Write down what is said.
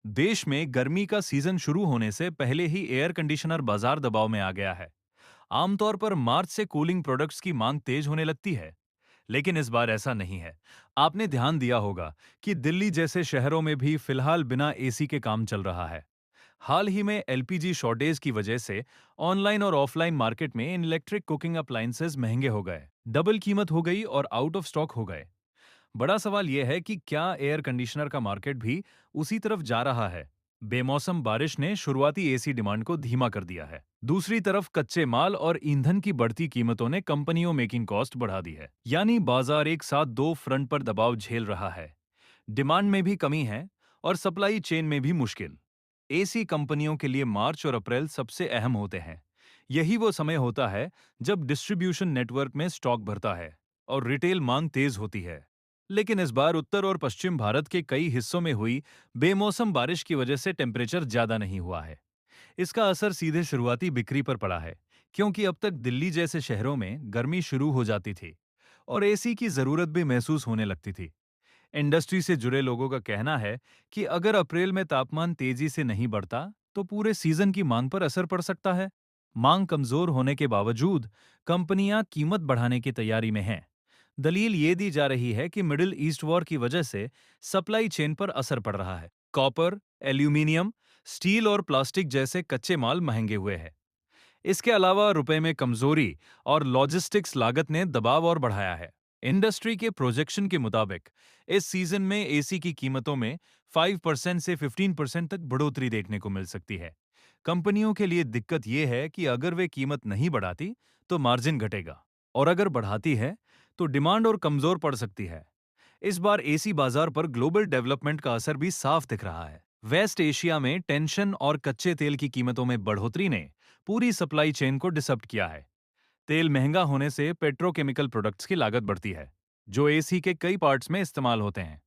देश में गर्मी का सीजन शुरू होने से पहले ही एयर कंडीशनर बाजार दबाव में आ गया है। आमतौर पर मार्च से कूलिंग प्रोडक्ट्स की मांग तेज होने लगती है, लेकिन इस बार ऐसा नहीं है। आपने ध्यान दिया होगा कि दिल्ली जैसे शहरों में भी फिलहाल बिना एसी के काम चल रहा है। हाल ही में एलपीजी शॉर्टेज की वजह से ऑनलाइन और ऑफलाइन मार्केट में इलेक्ट्रिक कुकिंग अप्लायंसेस महंगे हो गए, डबल कीमत हो गई और आउट ऑफ स्टॉक हो गए। बड़ा सवाल यह है कि क्या एयर कंडीशनर का मार्केट भी उसी तरफ जा रहा है? बेमौसम बारिश ने शुरुआती एसी डिमांड को धीमा कर दिया है। दूसरी तरफ कच्चे माल और ईंधन की बढ़ती कीमतों ने कंपनियों मेकिंग कॉस्ट बढ़ा दी है। यानी बाजार एक साथ दो फ्रंट पर दबाव झेल रहा है। डिमांड में भी कमी है और सप्लाई चेन में भी मुश्किल। एसी कंपनियों के लिए मार्च और अप्रैल सबसे अहम होते हैं। यही वो समय होता है जब डिस्ट्रीब्यूशन नेटवर्क में स्टॉक भरता है और रिटेल मांग तेज होती है। लेकिन इस बार उत्तर और पश्चिम भारत के कई हिस्सों में हुई बेमौसम बारिश की वजह से टेम्परेचर ज्यादा नहीं हुआ है। इसका असर सीधे शुरुआती बिक्री पर पड़ा है, क्योंकि अब तक दिल्ली जैसे शहरों में गर्मी शुरू हो जाती थी और एसी की जरूरत भी महसूस होने लगती थी। इंडस्ट्री से जुड़े लोगों का कहना है कि अगर अप्रैल में तापमान तेजी से नहीं बढ़ता, तो पूरे सीजन की मांग पर असर पड़ सकता है। मांग कमजोर होने के बावजूद कंपनियां कीमत बढ़ाने की तैयारी में हैं। दलील ये दी जा रही है कि मिडिल ईस्ट वॉर की वजह से सप्लाई चेन पर असर पड़ रहा है। कॉपर, एल्यूमीनियम, स्टील और प्लास्टिक जैसे कच्चे माल महंगे हुए हैं। इसके अलावा रुपए में कमजोरी और लॉजिस्टिक्स लागत ने दबाव और बढ़ाया है। इंडस्ट्री के प्रोजेक्शन के मुताबिक इस सीजन में एसी की कीमतों में 5% से 15% तक बढ़ोतरी देखने को मिल सकती है। कंपनियों के लिए दिक्कत यह है कि अगर वे कीमत नहीं बढ़ाती तो मार्जिन घटेगा, और अगर बढ़ाती है तो डिमांड और कमजोर पड़ सकती है। इस बार एसी बाजार पर ग्लोबल डेवलपमेंट का असर भी साफ दिख रहा है। वेस्ट एशिया में टेंशन और कच्चे तेल की कीमतों में बढ़ोतरी ने पूरी सप्लाई चेन को डिसअप्ट किया है। तेल महंगा होने से पेट्रोकेमिकल प्रोडक्ट्स की लागत बढ़ती है, जो एसी के कई पार्ट्स में इस्तेमाल होते हैं।